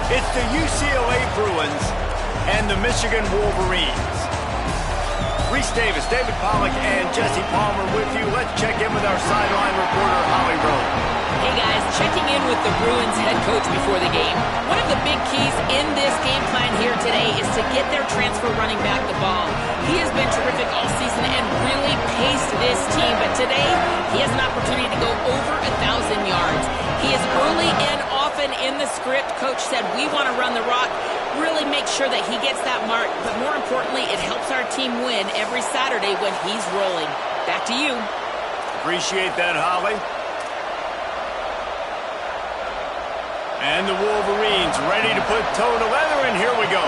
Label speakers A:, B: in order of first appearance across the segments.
A: It's the UCLA Bruins and the Michigan Wolverines. Reese Davis, David Pollack, and Jesse Palmer with you. Let's check in with our sideline reporter, Holly Rowe.
B: Hey guys, checking in with the Bruins head coach before the game. One of the big keys in this game plan here today is to get their transfer running back the ball. He has been terrific all season and really paced this team, but today he has an opportunity to go over 1,000 yards. He is early and often in the script. Coach said, we want to run the rock. Really make sure that he gets that mark, but more importantly, it helps our team win every Saturday when he's rolling. Back to you.
A: Appreciate that, Holly. And the Wolverines ready to put toe to leather, and here we go.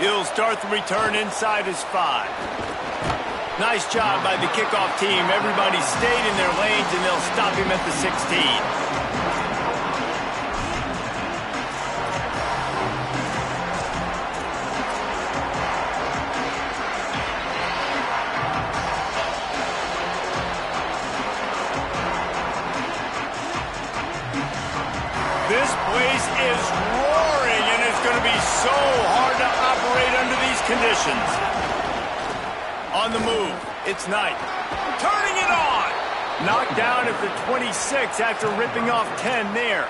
A: He'll start the return inside his 5. Nice job by the kickoff team. Everybody stayed in their lanes, and they'll stop him at the 16. This place is roaring, and it's going to be so hard to operate under these conditions. On the move, it's Knight. Turning it on! Knocked down at the 26 after ripping off 10 there.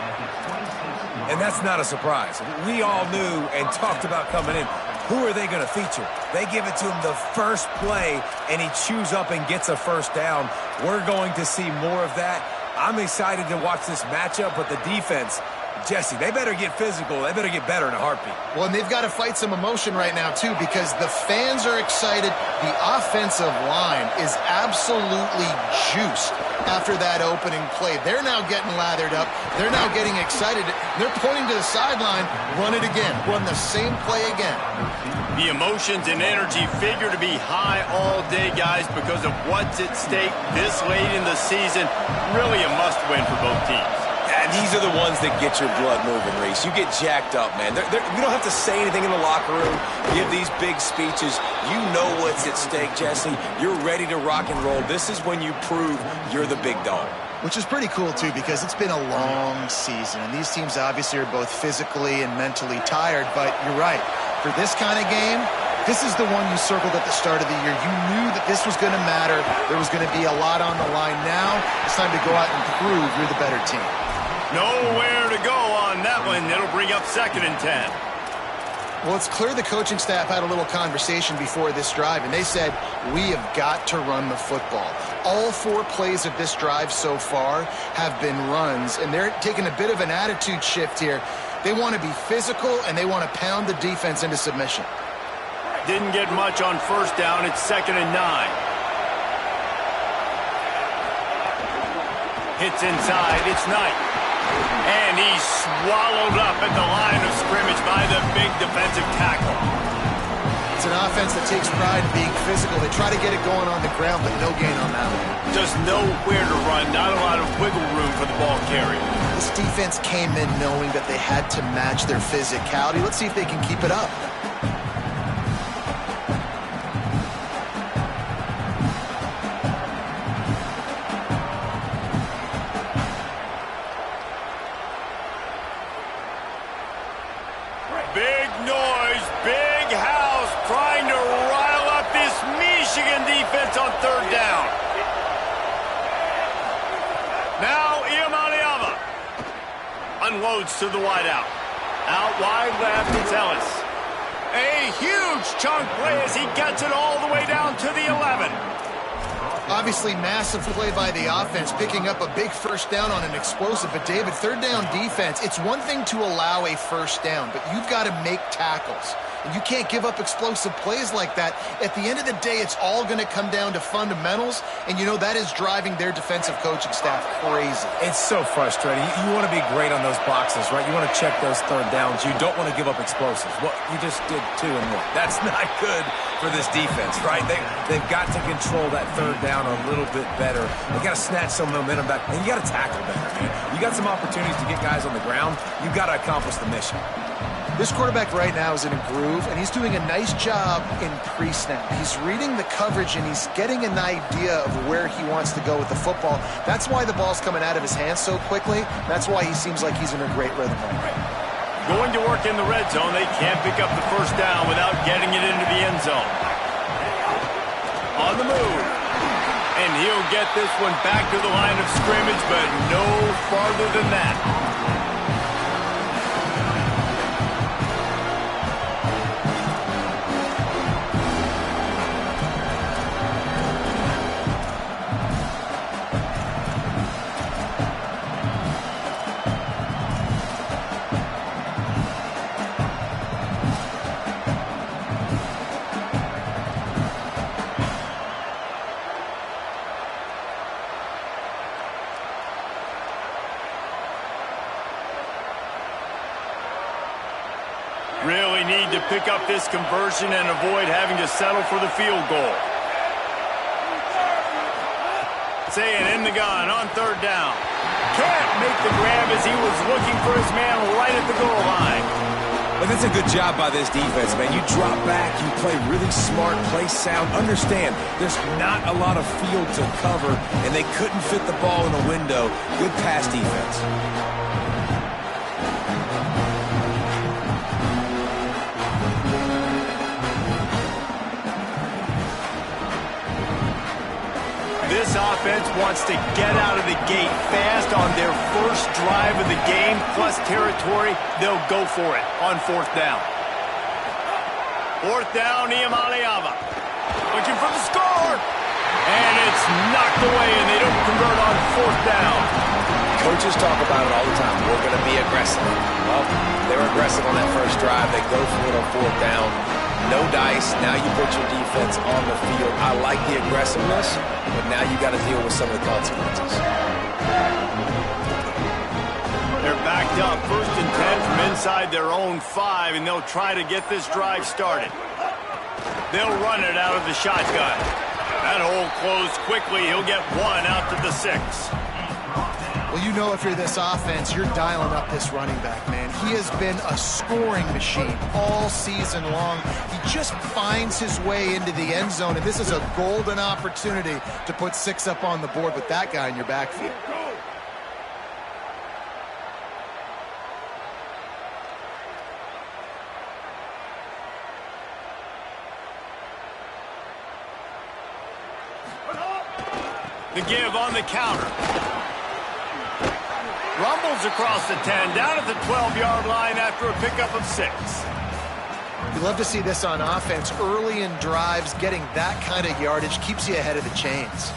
C: And that's not a surprise. We all knew and talked about coming in. Who are they going to feature? They give it to him the first play, and he chews up and gets a first down. We're going to see more of that. I'm excited to watch this matchup, but the defense, Jesse, they better get physical. They better get better in a heartbeat.
D: Well, and they've got to fight some emotion right now, too, because the fans are excited. The offensive line is absolutely juiced after that opening play. They're now getting lathered up. They're now getting excited. They're pointing to the sideline. Run it again. Run the same play again.
A: The emotions and energy figure to be high all day, guys, because of what's at stake this late in the season. Really a must-win for both teams.
C: And these are the ones that get your blood moving, Reese. You get jacked up, man. You don't have to say anything in the locker room, give these big speeches. You know what's at stake, Jesse. You're ready to rock and roll. This is when you prove you're the big dog.
D: Which is pretty cool, too, because it's been a long season. And these teams obviously are both physically and mentally tired. But you're right. For this kind of game, this is the one you circled at the start of the year. You knew that this was going to matter. There was going to be a lot on the line. Now it's time to go out and prove you're the better team.
A: Nowhere to go on that one. It'll bring up 2nd and 10.
D: Well, it's clear the coaching staff had a little conversation before this drive, and they said, we have got to run the football. All 4 plays of this drive so far have been runs, and they're taking a bit of an attitude shift here. They want to be physical, and they want to pound the defense into submission.
A: Didn't get much on first down. It's 2nd and 9. Hits inside. It's Knight. And he's swallowed up at the line of scrimmage by the big defensive tackle.
D: It's an offense that takes pride in being physical. They try to get it going on the ground, but no gain on that one.
A: Just nowhere to run. Not a lot of wiggle room for the ball carrier.
D: This defense came in knowing that they had to match their physicality. Let's see if they can keep it up.
A: Big noise, big house, trying to rile up this Michigan defense on 3rd down. Now Iamaleava unloads to the wideout. Out wide left, it's Ellis. A huge chunk play as he gets it all the way down to the 11.
D: Obviously, massive play by the offense, picking up a big first down on an explosive. But, David, 3rd down defense, it's one thing to allow a first down, but you've got to make tackles. And you can't give up explosive plays like that. At the end of the day, it's all going to come down to fundamentals, and you know that is driving their defensive coaching staff crazy.
C: It's so frustrating. You want to be great on those boxes, right? You want to check those 3rd downs. You don't want to give up explosives. Well, you just did 2 and 1. That's not good for this defense, right? They've got to control that 3rd down a little bit better. They got to snatch some momentum back, and you got to tackle better, man. You got some opportunities to get guys on the ground. You got to accomplish the mission.
D: This quarterback right now is in a groove, and he's doing a nice job in pre-snap. He's reading the coverage, and he's getting an idea of where he wants to go with the football. That's why the ball's coming out of his hands so quickly. That's why he seems like he's in a great rhythm right now.
A: Going to work in the red zone, they can't pick up the first down without getting it into the end zone. On the move. And he'll get this one back to the line of scrimmage, but no farther than that. Really need to pick up this conversion and avoid having to settle for the field goal. Saying in the gun on third down. Can't make the grab as he was looking for his man right at the goal line.
C: But that's a good job by this defense, man. You drop back, you play really smart, play sound. Understand, there's not a lot of field to cover, and they couldn't fit the ball in a window. Good pass defense.
A: This offense wants to get out of the gate fast on their first drive of the game, plus territory. They'll go for it on fourth down. Fourth down, Niamaleava. Looking for the score. And it's knocked away, and they don't convert on fourth down.
C: Coaches talk about it all the time. We're going to be aggressive. Well, they were aggressive on that first drive. They go for it on fourth down. No dice. Now you put your defense on the field. I like the aggressiveness, but now you got to deal with some of the consequences.
A: They're backed up, 1st and 10 from inside their own 5, and they'll try to get this drive started. They'll run it out of the shotgun. That hole closed quickly. He'll get one out to the 6.
D: Well, you know if you're this offense, you're dialing up this running back, man. He has been a scoring machine all season long. He just finds his way into the end zone, and this is a golden opportunity to put 6 up on the board with that guy in your backfield.
A: The give on the counter. Rumbles across the 10, down at the 12-yard line after a pickup of 6.
D: You love to see this on offense. Early in drives, getting that kind of yardage keeps you ahead of the chains.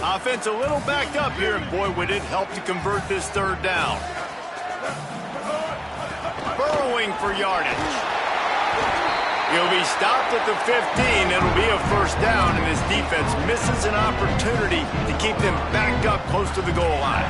A: Offense a little backed up here, and boy, would it help to convert this third down. Burrowing for yardage. He'll be stopped at the 15. It'll be a first down, and his defense misses an opportunity to keep them backed up close to the goal line.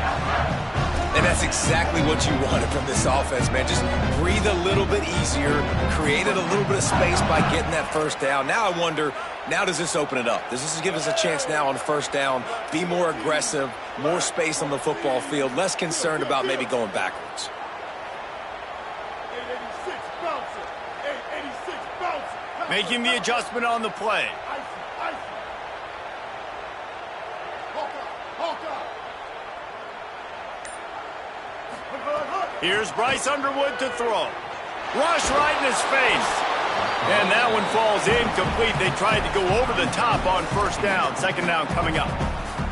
C: And that's exactly what you wanted from this offense, man. Just breathe a little bit easier, created a little bit of space by getting that first down. Now I wonder, now does this open it up? Does this give us a chance now on first down, be more aggressive, more space on the football field, less concerned about maybe going backwards?
A: Making the adjustment on the play. Here's Bryce Underwood to throw. Rush right in his face. And that one falls incomplete. They tried to go over the top on first down. Second down coming up.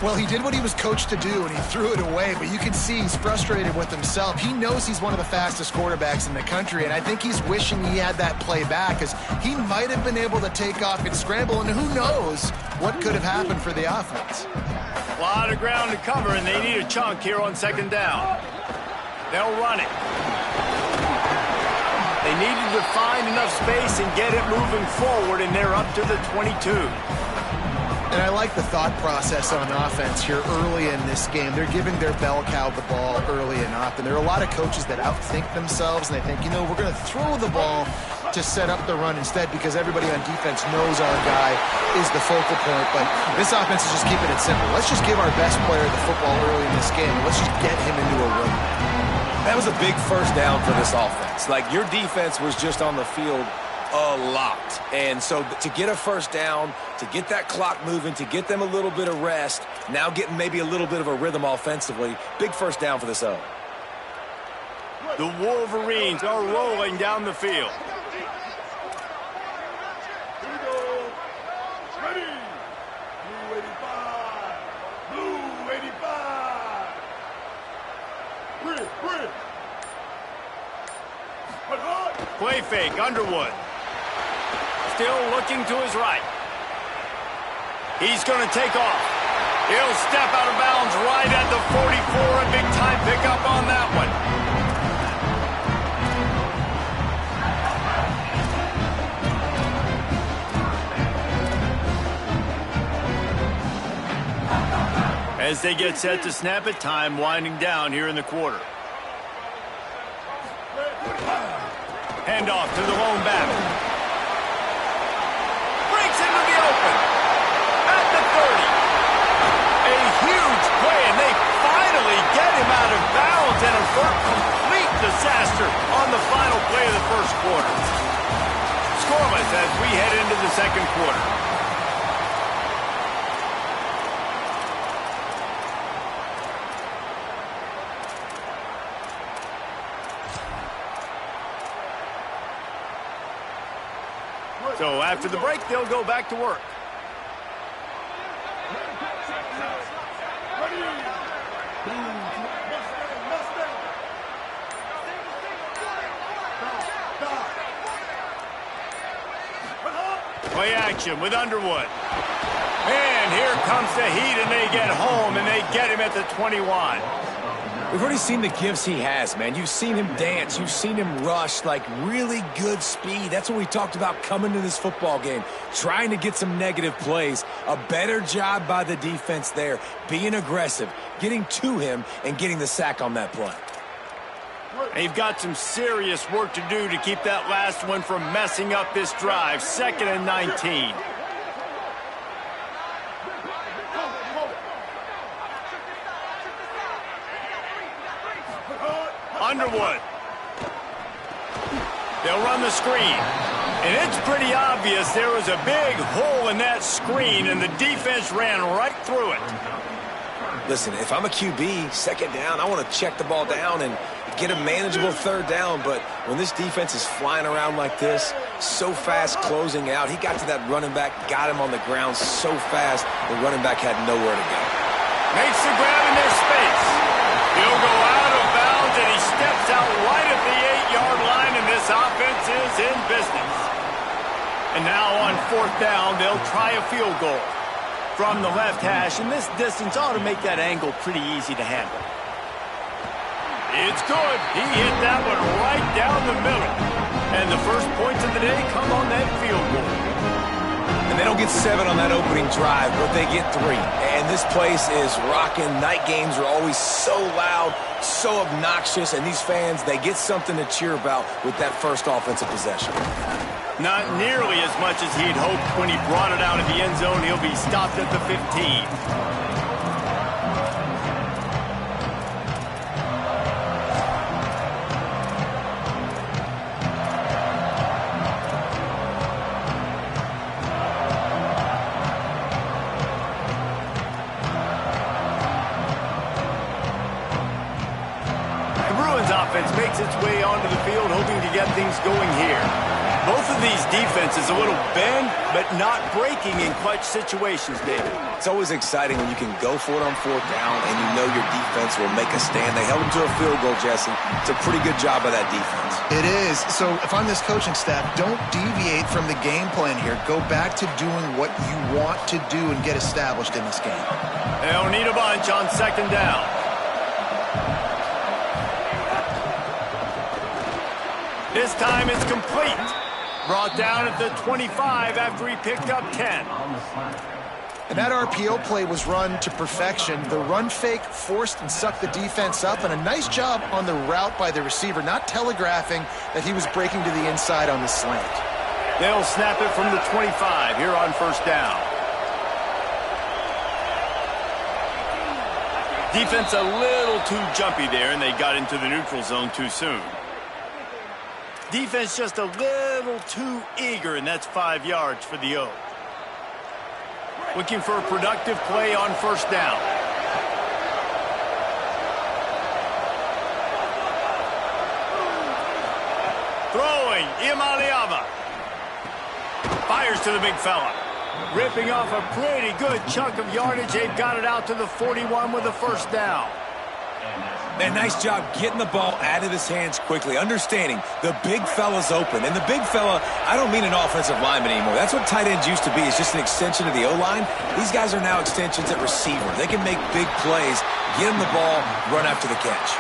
D: Well, he did what he was coached to do, and he threw it away, but you can see he's frustrated with himself. He knows he's one of the fastest quarterbacks in the country, and I think he's wishing he had that play back, because he might have been able to take off and scramble, and who knows what could have happened for the offense.
A: A lot of ground to cover, and they need a chunk here on second down. They'll run it. They needed to find enough space and get it moving forward, and they're up to the 22.
D: And I like the thought process on offense here early in this game. They're giving their bell cow the ball early and often. There are a lot of coaches that outthink themselves, and they think, you know, we're going to throw the ball to set up the run instead because everybody on defense knows our guy is the focal point. But this offense is just keeping it simple. Let's just give our best player the football early in this game, and let's just get him into a rhythm.
C: That was a big first down for this offense. Like, your defense was just on the field a lot. And so to get a first down, to get that clock moving, to get them a little bit of rest, now getting maybe a little bit of a rhythm offensively, big first down for this O.
A: The Wolverines are rolling down the field. Play fake, Underwood. Still looking to his right. He's going to take off. He'll step out of bounds right at the 44. A big time pickup on that one. As they get set to snap it, time winding down here in the quarter. Handoff to the lone back. Breaks into the open. At the 30. A huge play, and they finally get him out of bounds and avert complete disaster on the final play of the first quarter. Scoreless as we head into the second quarter. So after the break, they'll go back to work. Play action with Underwood. And here comes the heat, and they get home, and they get him at the 21.
C: We've already seen the gifts he has, man. You've seen him dance. You've seen him rush, like really good speed. That's what we talked about coming to this football game, trying to get some negative plays. A better job by the defense there, being aggressive, getting to him, and getting the sack on that play.
A: They've got some serious work to do to keep that last one from messing up this drive. 2nd and 19. Underwood. They'll run the screen. And it's pretty obvious there was a big hole in that screen, and the defense ran right through it.
C: Listen, if I'm a QB, 2nd down, I want to check the ball down and get a manageable 3rd down. But when this defense is flying around like this, so fast closing out, he got to that running back, got him on the ground so fast, the running back had nowhere to go.
A: Makes the grab in their space. He'll go out of bounds, and he steps out right at the 8-yard line, and this offense is in business. And now on 4th down, they'll try a field goal from the left hash, and this distance ought to make that angle pretty easy to handle. It's good. He hit that one right down the middle. And the first points of the day come on that field goal.
C: And they don't get 7 on that opening drive, but they get 3. And this place is rocking. Night games are always so loud, so obnoxious, and these fans, they get something to cheer about with that first offensive possession.
A: Not nearly as much as he'd hoped when he brought it out of the end zone. He'll be stopped at the 15. Makes its way onto the field, hoping to get things going here. Both of these defenses a little bend, but not breaking in clutch situations, David.
C: It's always exciting when you can go for it on 4th down and you know your defense will make a stand. They held them to a field goal, Jesse. It's a pretty good job by that defense.
D: It is. So if I'm this coaching staff, don't deviate from the game plan here. Go back to doing what you want to do and get established in this game.
A: They'll need a bunch on 2nd down. This time it's complete. Brought down at the 25 after he picked up 10.
D: And that RPO play was run to perfection. The run fake forced and sucked the defense up, and a nice job on the route by the receiver, not telegraphing that he was breaking to the inside on the slant.
A: They'll snap it from the 25 here on 1st down. Defense a little too jumpy there, and they got into the neutral zone too soon. Defense just a little too eager, and that's 5 yards for the O. Looking for a productive play on first down. Throwing, Imaliava. Fires to the big fella. Ripping off a pretty good chunk of yardage. They've got it out to the 41 with a first down.
C: And nice job getting the ball out of his hands quickly, understanding the big fella's open. And the big fella, I don't mean an offensive lineman anymore. That's what tight ends used to be, is just an extension of the O-line. These guys are now extensions at receiver. They can make big plays, get him the ball, run after the catch.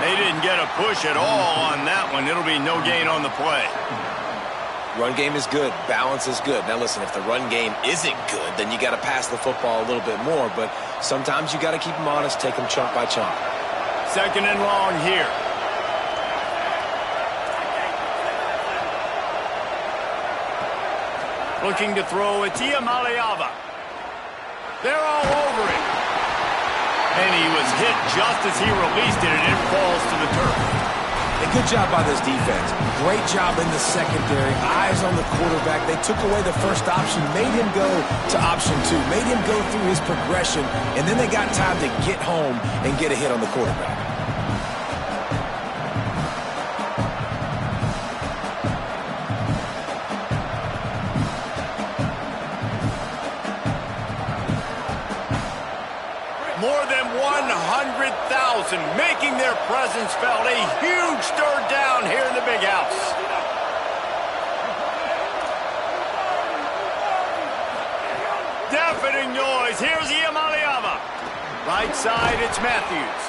A: They didn't get a push at all on that one. It'll be no gain on the play.
C: Run game is good. Balance is good. Now, listen, if the run game isn't good, then you got to pass the football a little bit more. But sometimes you got to keep them honest, take them chunk by chunk.
A: Second and long here. Looking to throw, it's Imaliava. They're all over it. And he was hit just as he released it, and it falls to the turf.
C: A good job by this defense. Great job in the secondary. Eyes on the quarterback. They took away the first option, made him go to option 2, made him go through his progression, and then they got time to get home and get a hit on the quarterback.
A: More than 100,000 making their presence felt. A huge third down here in the big house. Deafening noise. Here's Imaliava. Right side, it's Matthews.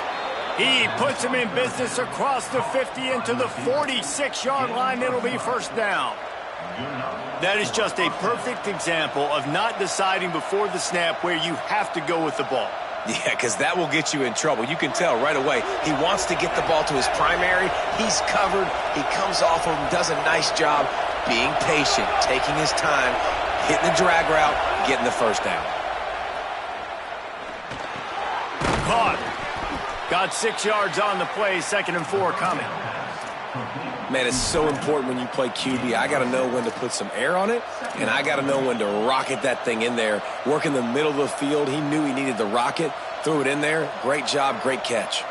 A: He puts him in business across the 50 into the 46-yard line. It'll be first down. That is just a perfect example of not deciding before the snap where you have to go with the ball.
C: Yeah, because that will get you in trouble. You can tell right away he wants to get the ball to his primary. He's covered. He comes off of him, does a nice job being patient, taking his time, hitting the drag route, getting the first down.
A: Caught. Got 6 yards on the play, 2nd and 4 coming.
C: Man, it's so important when you play QB. I got to know when to put some air on it, and I got to know when to rocket that thing in there. Work in the middle of the field. He knew he needed the rocket, threw it in there. Great job, great catch.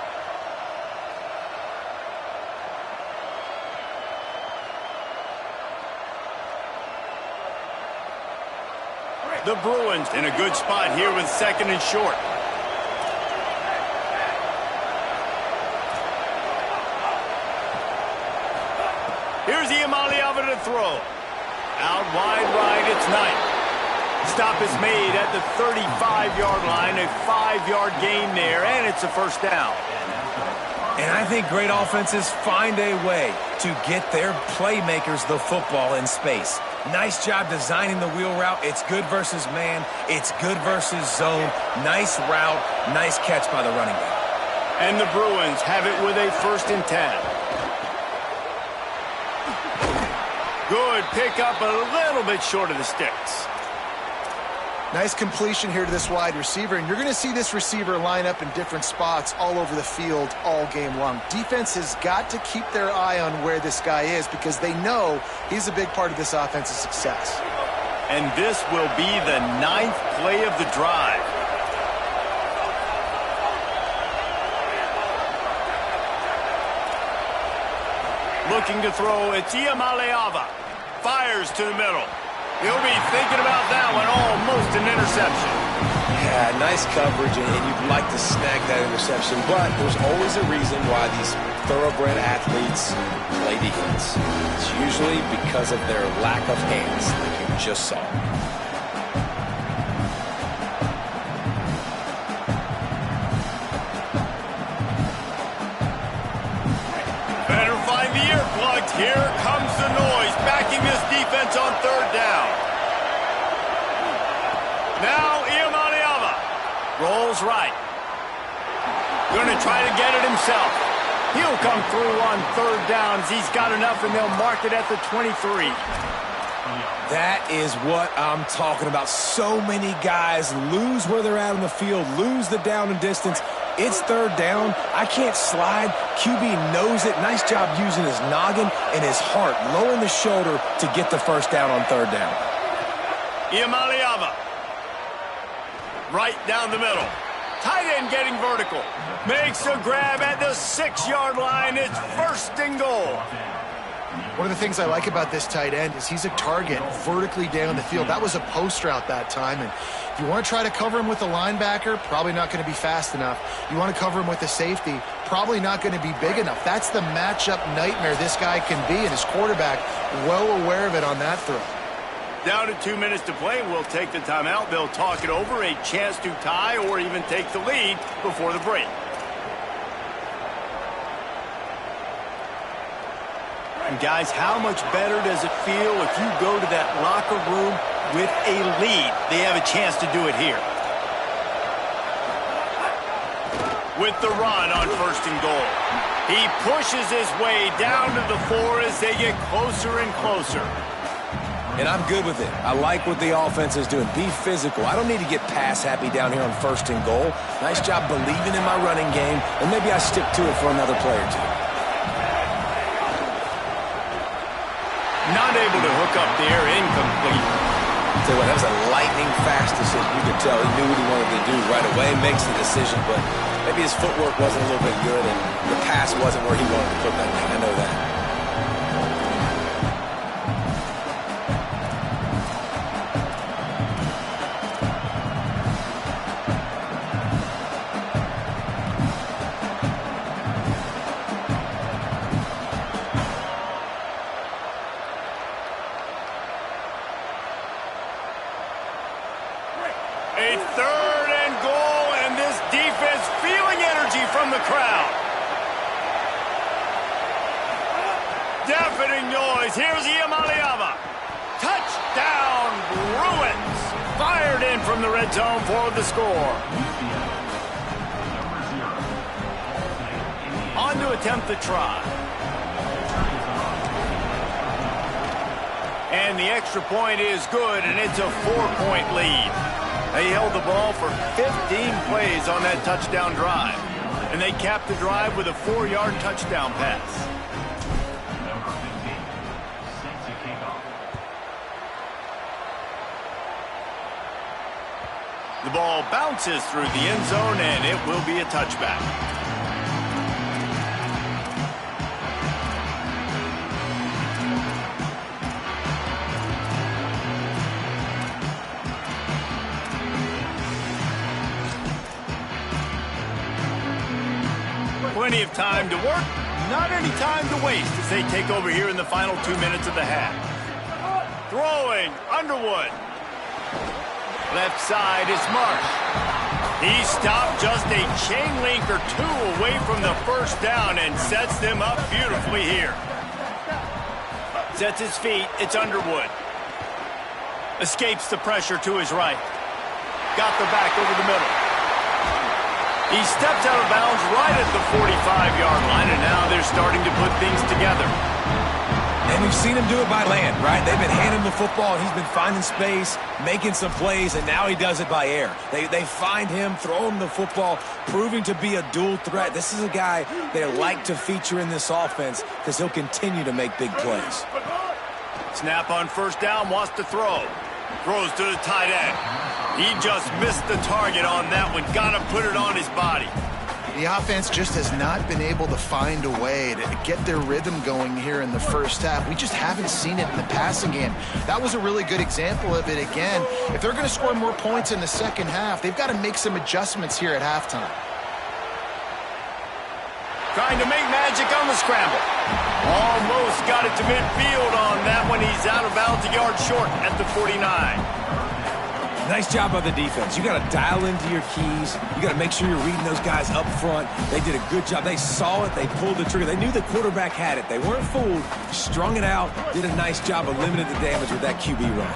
A: The Bruins in a good spot here with 2nd and short. Here's Imaliava to throw. Out wide right, it's Knight. Stop is made at the 35-yard line. A 5-yard gain there, and it's a first down.
C: And I think great offenses find a way to get their playmakers the football in space. Nice job designing the wheel route. It's good versus man. It's good versus zone. Nice route. Nice catch by the running back.
A: And the Bruins have it with a 1st and 10. Good pickup, a little bit short of the sticks.
D: Nice completion here to this wide receiver, and you're going to see this receiver line up in different spots all over the field all game long. Defense has got to keep their eye on where this guy is because they know he's a big part of this offense's success.
A: And this will be the 9th play of the drive. Looking to throw, it's Imaliava. Fires to the middle. He'll be thinking about that one, almost an interception.
C: Yeah, nice coverage, and you'd like to snag that interception, but there's always a reason why these thoroughbred athletes play defense. It's usually because of their lack of hands, like you just saw.
A: Better find the earplugs. Here comes the noise, backing this defense on 3rd down. Now Imaliava rolls right. Going to try to get it himself. He'll come through on 3rd downs. He's got enough, and they'll mark it at the 23.
C: That is what I'm talking about. So many guys lose where they're at on the field, lose the down and distance. It's third down. I can't slide. QB knows it. Nice job using his noggin and his heart, lowering the shoulder to get the first down on third down.
A: Iamaleava. Right down the middle. Tight end getting vertical. Makes a grab at the 6-yard line. It's first and goal.
D: One of the things I like about this tight end is he's a target vertically down the field. That was a post route that time, and if you want to try to cover him with a linebacker, probably not going to be fast enough. You want to cover him with a safety, probably not going to be big enough. That's the matchup nightmare this guy can be, and his quarterback well aware of it on that throw.
A: Down to 2 minutes to play. We'll take the timeout. They'll talk it over, a chance to tie or even take the lead before the break. And guys, how much better does it feel if you go to that locker room with a lead? They have a chance to do it here. With the run on first and goal. He pushes his way down to the 4 as they get closer and closer.
C: And I'm good with it. I like what the offense is doing. Be physical. I don't need to get pass happy down here on first and goal. Nice job believing in my running game, and maybe I stick to it for another play or two.
A: Not able to hook up there, incomplete.
C: I'll tell you what, that was a lightning-fast decision. You could tell he knew what he wanted to do right away, makes the decision, but maybe his footwork wasn't a little bit good, and the pass wasn't where he wanted to put that thing. I know that.
A: A third and goal, and this defense feeling energy from the crowd. Deafening noise. Here's Iamaleava. Touchdown, Bruins. Fired in from the red zone for the score. On to attempt the try. And the extra point is good, and it's a 4-point lead. They held the ball for 15 plays on that touchdown drive. And they capped the drive with a 4-yard touchdown pass. The ball bounces through the end zone, and it will be a touchback. Plenty of time to work, not any time to waste as they take over here in the final 2 minutes of the half. Throwing, Underwood. Left side is Marsh. He stopped just a chain link or two away from the first down and sets them up beautifully here. Sets his feet, it's Underwood. Escapes the pressure to his right. Got the back over the middle. He steps out of bounds right at the 45-yard line, and now they're starting to put things together.
C: And we've seen him do it by land, right? They've been handing him the football, and he's been finding space, making some plays, and now he does it by air. They find him, throw him the football, proving to be a dual threat. This is a guy they like to feature in this offense because he'll continue to make big plays.
A: Snap on first down, wants to throw. Throws to the tight end. He just missed the target on that one. Got to put it on his body.
D: The offense just has not been able to find a way to get their rhythm going here in the first half. We just haven't seen it in the passing game. That was a really good example of it again. If they're going to score more points in the second half, they've got to make some adjustments here at halftime.
A: Trying to make magic on the scramble. Almost got it to midfield on that one. He's out of bounds, a yard short at the 49.
C: Nice job by the defense. You got to dial into your keys. You got to make sure you're reading those guys up front. They did a good job. They saw it. They pulled the trigger. They knew the quarterback had it. They weren't fooled. Strung it out. Did a nice job of limiting the damage with that QB run.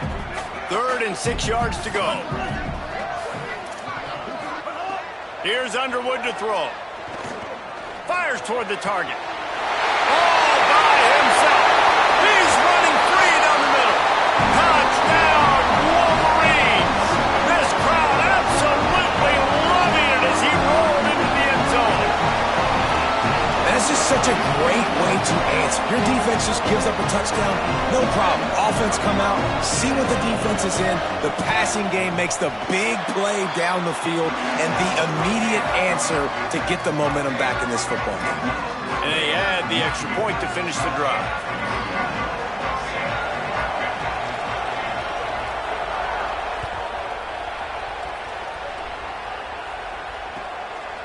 C: 3rd and 6 yards to go.
A: Here's Underwood to throw. Fires toward the target. All by himself. He's running free down the middle.
C: such a great way to answer. Your defense just gives up a touchdown, no problem. Offense come out, see what the defense is in. The passing game makes the big play down the field and the immediate answer to get the momentum back in this football game.
A: And they add the extra point to finish the drive.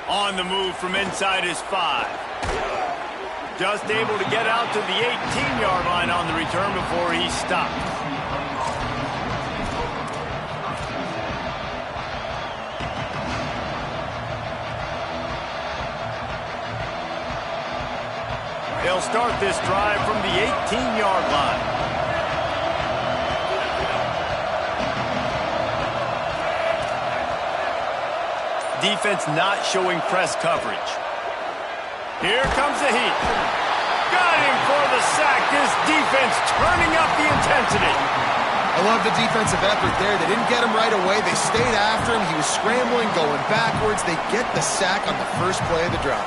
A: On the move from inside his 5. Just able to get out to the 18-yard line on the return before he stopped. They'll start this drive from the 18-yard line. Defense not showing press coverage. Here comes the heat. Got him for the sack. This defense turning up the intensity.
D: I love the defensive effort there. They didn't get him right away. They stayed after him. He was scrambling, going backwards. They get the sack on the first play of the drive.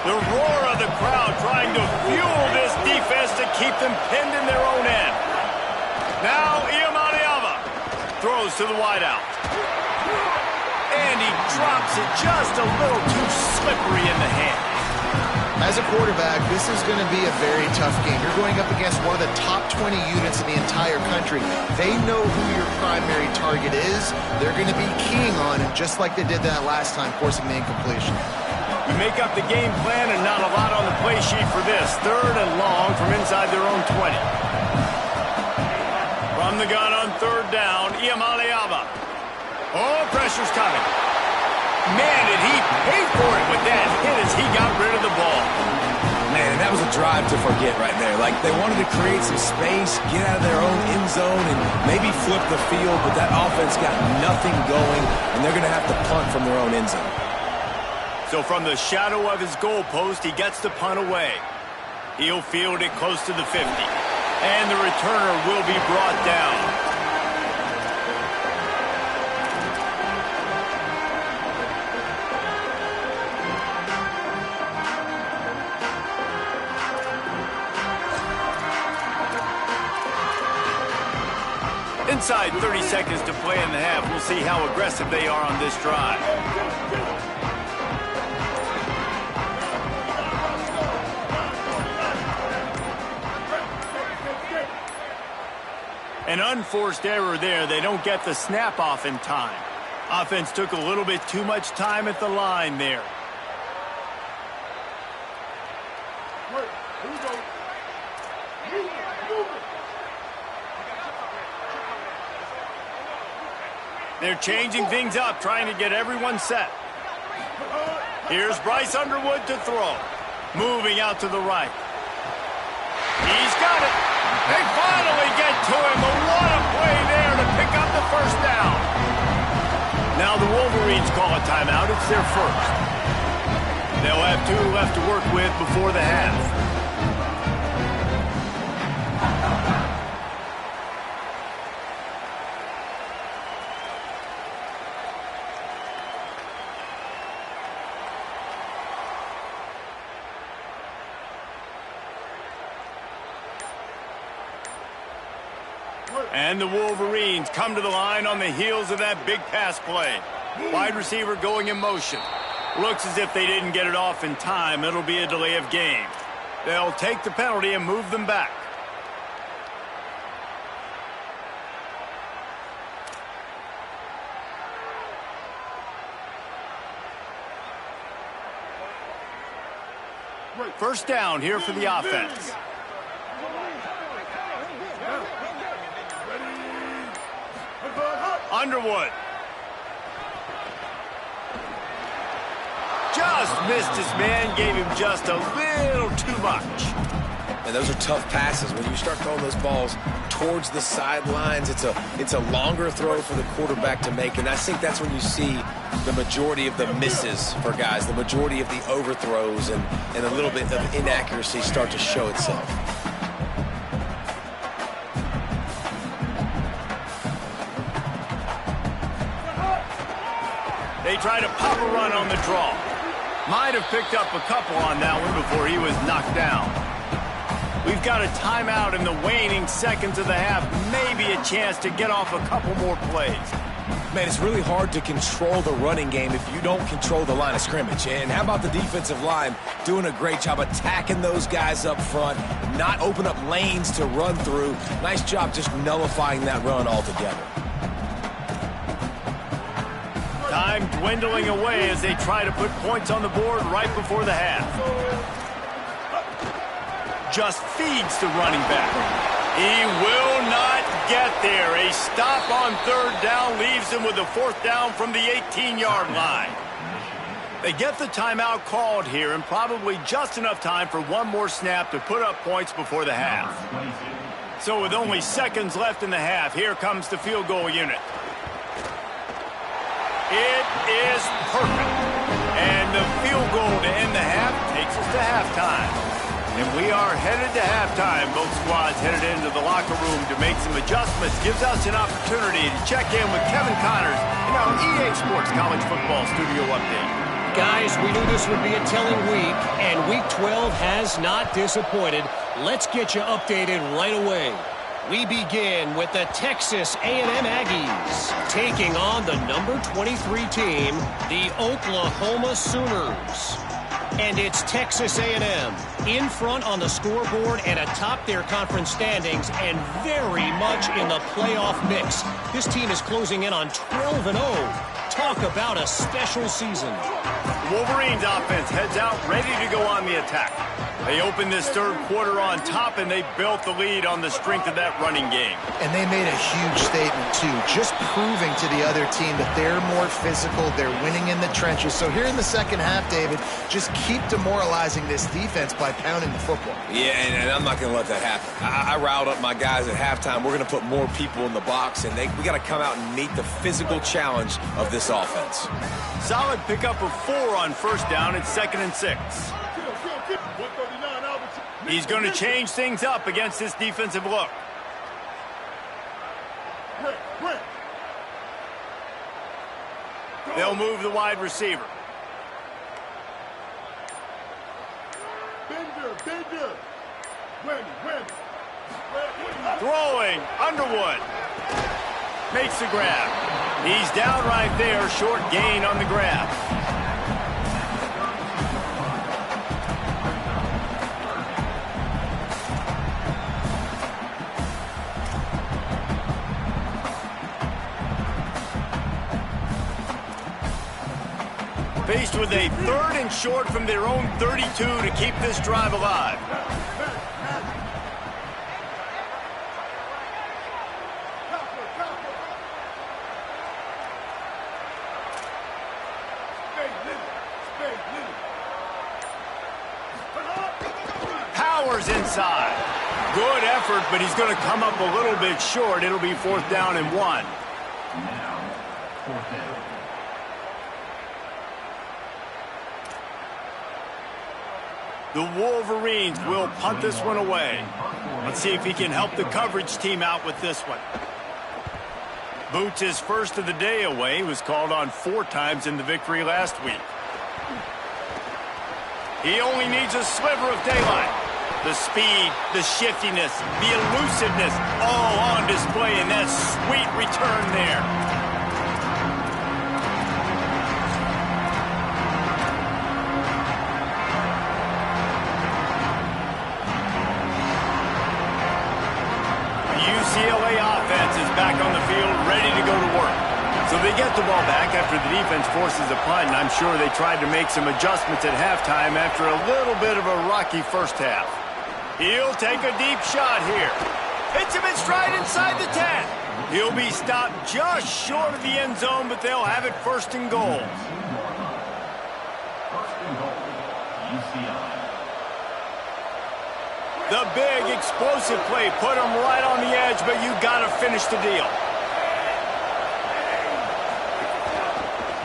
A: The roar of the crowd trying to fuel this defense to keep them pinned in their own end. Now, Iamaleava throws to the wideout. And he drops it just a little too slippery in the hand.
D: As a quarterback, this is going to be a very tough game. You're going up against one of the top 20 units in the entire country. They know who your primary target is. They're going to be keying on him, just like they did that last time, forcing the incompletion.
A: We make up the game plan and not a lot on the play sheet for this. 3rd and long from inside their own 20. From the gun on 3rd down, Iamaleava. Oh, pressure's coming. Man, did he pay for it with that hit as he got rid of the ball.
C: Man, and that was a drive to forget right there. Like, they wanted to create some space, get out of their own end zone, and maybe flip the field, but that offense got nothing going, and they're going to have to punt from their own end zone.
A: So from the shadow of his goalpost, he gets the punt away. He'll field it close to the 50. And the returner will be brought down. Inside 30 seconds to play in the half. We'll see how aggressive they are on this drive. An unforced error there. They don't get the snap off in time. Offense took a little bit too much time at the line there. They're changing things up, trying to get everyone set. Here's Bryce Underwood to throw. Moving out to the right. He's got it. They finally get to him, but what a play there to pick up the 1st down. Now the Wolverines call a timeout. It's their 1st. They'll have 2 left to work with before the half. And the Wolverines come to the line on the heels of that big pass play. Wide receiver going in motion. Looks as if they didn't get it off in time. It'll be a delay of game. They'll take the penalty and move them back. First down here for the offense. Underwood. Just missed his man, gave him just a little too much.
C: And those are tough passes. When you start throwing those balls towards the sidelines, it's a longer throw for the quarterback to make. And I think that's when you see the majority of the misses for guys, the majority of the overthrows and a little bit of inaccuracy start to show itself.
A: They try to pop a run on the draw. Might have picked up a couple on that one before he was knocked down. We've got a timeout in the waning seconds of the half. Maybe a chance to get off a couple more plays.
C: Man, it's really hard to control the running game if you don't control the line of scrimmage. And how about the defensive line doing a great job attacking those guys up front, not open up lanes to run through. Nice job just nullifying that run altogether.
A: Time dwindling away as they try to put points on the board right before the half. Just feeds the running back. He will not get there. A stop on third down leaves him with a fourth down from the 18-yard line. They get the timeout called here and probably just enough time for one more snap to put up points before the half. So with only seconds left in the half, here comes the field goal unit. It is perfect. And the field goal to end the half takes us to halftime. And we are headed to halftime. Both squads headed into the locker room to make some adjustments. Gives us an opportunity to check in with Kevin Connors in our EA Sports College Football Studio Update.
E: Guys, we knew this would be a telling week, and Week 12 has not disappointed. Let's get you updated right away. We begin with the Texas A&M Aggies taking on the number 23 team, the Oklahoma Sooners. And it's Texas A&M in front on the scoreboard and atop their conference standings and very much in the playoff mix. This team is closing in on 12-0. Talk about a special season.
A: Wolverines offense heads out ready to go on the attack. They opened this third quarter on top, and they built the lead on the strength of that running game.
D: And they made a huge statement, too, just proving to the other team that they're more physical, they're winning in the trenches. So here in the second half, David, just keep demoralizing this defense by pounding the football.
C: Yeah, and I'm not going to let that happen. I riled up my guys at halftime. We're going to put more people in the box, and we got to come out and meet the physical challenge of this offense.
A: Solid pickup of 4 on first down and 2nd and 6. He's going to change things up against this defensive look. They'll move the wide receiver. Throwing, Underwood. Makes the grab. He's down right there, short gain on the grab. Faced with a 3rd and short from their own 32 to keep this drive alive. Powers inside. Good effort, but he's going to come up a little bit short. It'll be 4th down and 1. The Wolverines will punt this one away. Let's see if he can help the coverage team out with this one. Boots' first of the day away. He was called on 4 times in the victory last week. He only needs a sliver of daylight. The speed, the shiftiness, the elusiveness, all on display in that sweet return there. UCLA offense is back on the field, ready to go to work. So they get the ball back after the defense forces a punt, and I'm sure they tried to make some adjustments at halftime after a little bit of a rocky first half. He'll take a deep shot here. Hits him in stride inside the 10. He'll be stopped just short of the end zone, but they'll have it 1st and goal. The big explosive play put him right on the edge, but you got to finish the deal.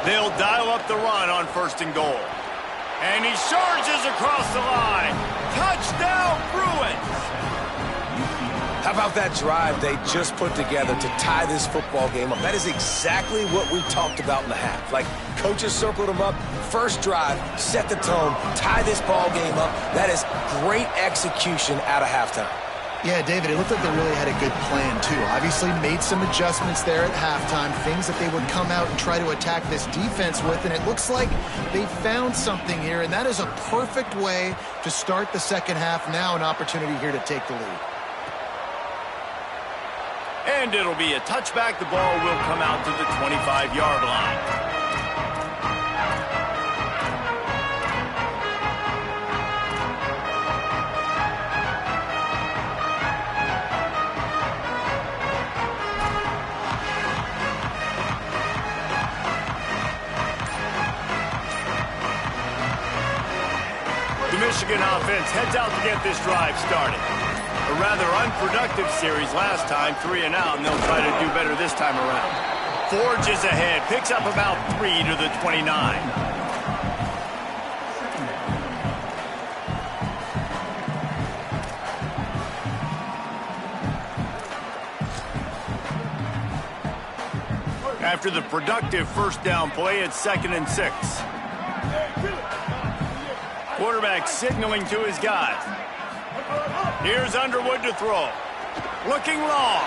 A: They'll dial up the run on 1st and goal. And he surges across the line. Touchdown, Bruins!
C: How about that drive they just put together to tie this football game up? That is exactly what we talked about in the half. Like, coaches circled them up, first drive, set the tone, tie this ball game up. That is great execution out of halftime.
D: Yeah, David, it looked like they really had a good plan, too. Obviously made some adjustments there at halftime, things that they would come out and try to attack this defense with, and it looks like they found something here, and that is a perfect way to start the second half. Now an opportunity here to take the lead.
A: And it'll be a touchback. The ball will come out to the 25-yard line. The Michigan offense heads out to get this drive started. A rather unproductive series last time, 3 and out, and they'll try to do better this time around. Forges ahead, picks up about 3 to the 29. After the productive first down play, it's 2nd and 6. Quarterback signaling to his guys. Here's Underwood to throw. Looking long.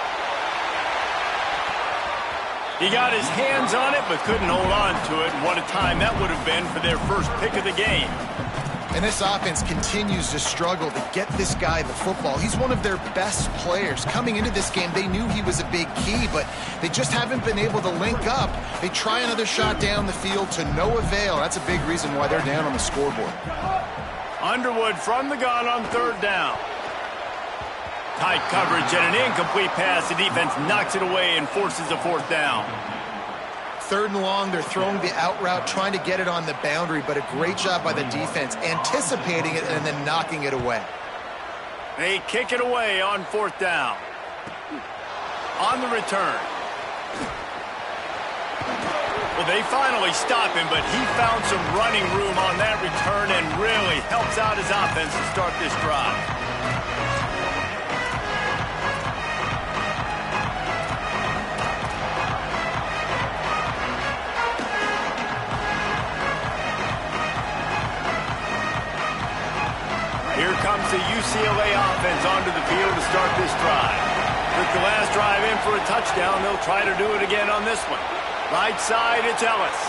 A: He got his hands on it, but couldn't hold on to it. And what a time that would have been for their first pick of the game.
D: And this offense continues to struggle to get this guy the football. He's one of their best players. Coming into this game, they knew he was a big key, but they just haven't been able to link up. They try another shot down the field to no avail. That's a big reason why they're down on the scoreboard.
A: Underwood from the gun on 3rd down. Tight coverage and an incomplete pass. The defense knocks it away and forces a 4th down.
D: 3rd and long, they're throwing the out route, trying to get it on the boundary, but a great job by the defense, anticipating it and then knocking it away.
A: They kick it away on 4th down. On the return. Well, they finally stop him, but he found some running room on that return and really helps out his offense to start this drive. Here comes the UCLA offense onto the field to start this drive. Took the last drive in for a touchdown. They'll try to do it again on this one. Right side, it's Ellis.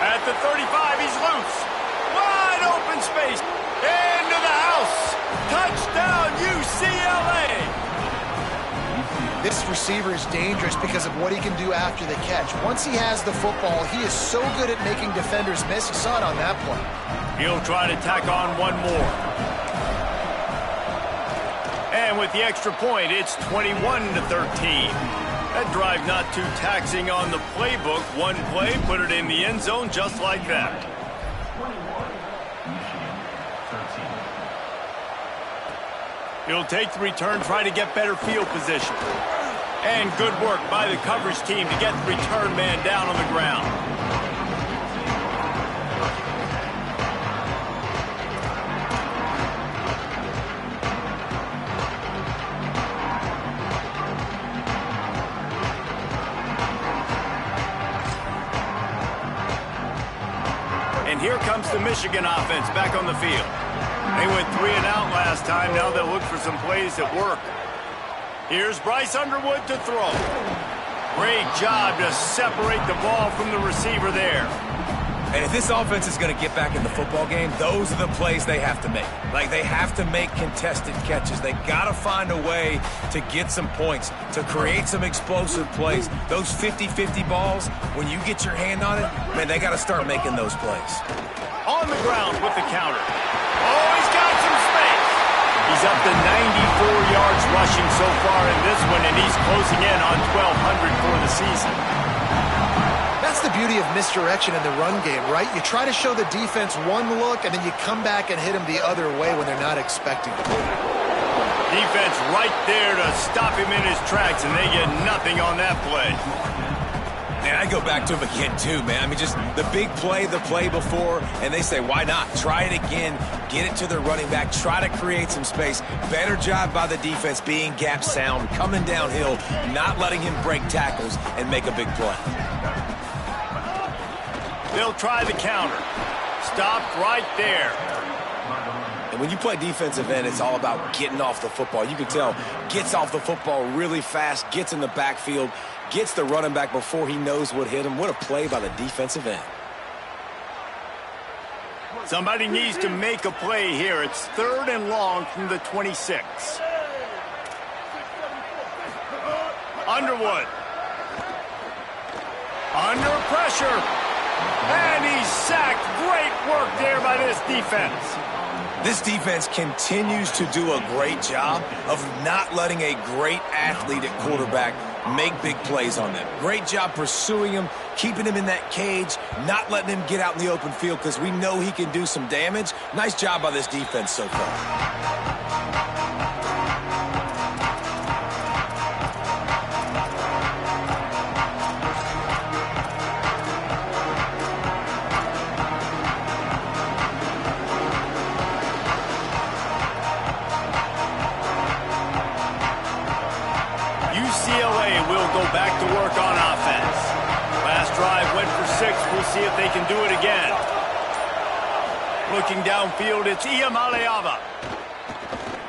A: At the 35, he's loose. Wide open space. Into the house. Touchdown, UCLA.
D: This receiver is dangerous because of what he can do after the catch. Once he has the football, he is so good at making defenders miss. You saw it on that play.
A: He'll try to tack on one more. And with the extra point, it's 21-13. That drive not too taxing on the playbook. One play, put it in the end zone just like that. He'll take the return, try to get better field position. And good work by the coverage team to get the return man down on the ground. And here comes the Michigan offense back on the field. They went 3 and out last time. Now they'll look for some plays that work. Here's Bryce Underwood to throw. Great job to separate the ball from the receiver there.
C: And if this offense is going to get back in the football game, those are the plays they have to make. Like, they have to make contested catches. They got to find a way to get some points, to create some explosive plays. Those 50-50 balls, when you get your hand on it, man, they got to start making those plays.
A: On the ground with the counter. Oh, he's got some space. He's up to 94 yards rushing so far in this one, and he's closing in on 1,200 for the season.
D: That's the beauty of misdirection in the run game, right? You try to show the defense one look, and then you come back and hit them the other way when they're not expecting it.
A: Defense right there to stop him in his tracks, and they get nothing on that play.
C: And I go back to him again, too, man. I mean, just the big play, the play before, and they say, why not? Try it again, get it to their running back, try to create some space. Better job by the defense being gap sound, coming downhill, not letting him break tackles and make a big play.
A: They'll try the counter. Stopped right there.
C: And when you play defensive end, it's all about getting off the football. You can tell, gets off the football really fast, gets in the backfield, gets the running back before he knows what hit him. What a play by the defensive end.
A: Somebody needs to make a play here. It's 3rd and long from the 26. Underwood. Under pressure. And he's sacked. Great work there by this defense.
C: This defense continues to do a great job of not letting a great athlete at quarterback make big plays on them. Great job pursuing him, keeping him in that cage, not letting him get out in the open field because we know he can do some damage. Nice job by this defense so far.
A: Back to work on offense. Last drive went for 6. We'll see if they can do it again. Looking downfield, it's Iamaleava.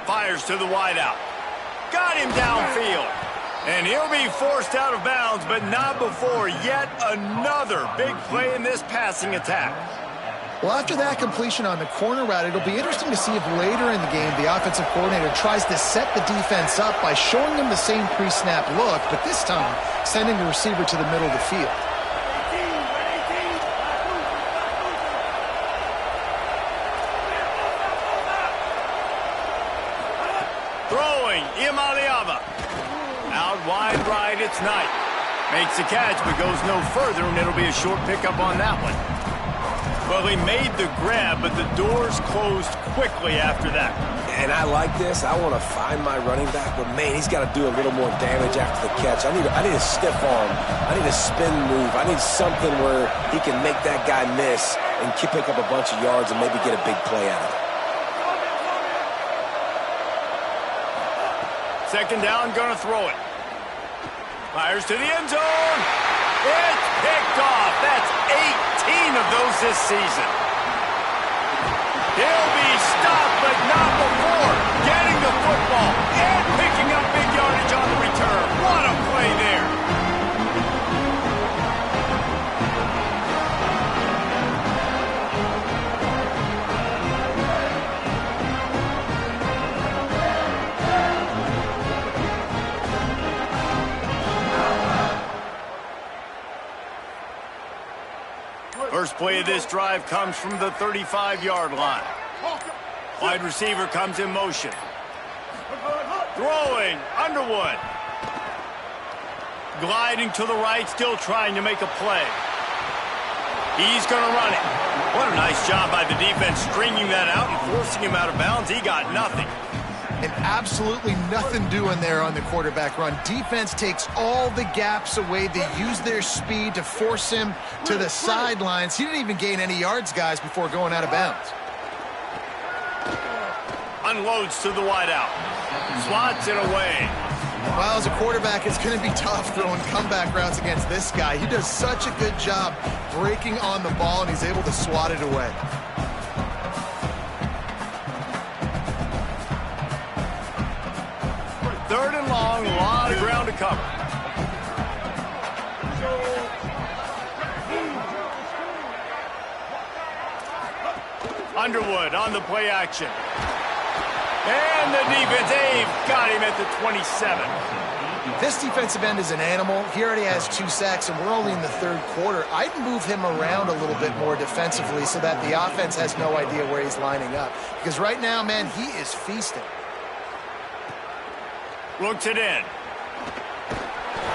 A: Fires to the wideout. Got him downfield. And he'll be forced out of bounds, but not before yet another big play in this passing attack.
D: Well, after that completion on the corner route, it'll be interesting to see if later in the game the offensive coordinator tries to set the defense up by showing them the same pre-snap look, but this time sending the receiver to the middle of the field.
A: Throwing, Iamaleava. Out wide right, it's Knight. Makes the catch, but goes no further, and it'll be a short pickup on that one. Well, he made the grab, but the doors closed quickly after that.
C: And I like this. I want to find my running back, but, man, he's got to do a little more damage after the catch. I need a stiff arm. I need a spin move. I need something where he can make that guy miss and pick up a bunch of yards and maybe get a big play out of it.
A: 2nd down, gonna throw it. Fires to the end zone. It's picked off. That's 18 of those this season. He'll be stopped, but not before getting the football and picking up big yardage on the return. What a play there. First play of this drive comes from the 35-yard line. Wide receiver comes in motion. Throwing, Underwood. Gliding to the right, still trying to make a play. He's going to run it. What a nice job by the defense stringing that out and forcing him out of bounds. He got nothing.
D: And absolutely nothing doing there on the quarterback run. Defense takes all the gaps away. They use their speed to force him to the sidelines. He didn't even gain any yards, guys, before going out of bounds.
A: Unloads to the wideout. Slots it away.
D: Well, as a quarterback, it's going to be tough throwing comeback routes against this guy. He does such a good job breaking on the ball, and he's able to swat it away.
A: Third and long, a lot of ground to cover. Underwood on the play action. And the defense, they've got him at the 27.
D: This defensive end is an animal. He already has 2 sacks, and we're only in the 3rd quarter. I'd move him around a little bit more defensively so that the offense has no idea where he's lining up. Because right now, man, he is feasting.
A: Looks it in.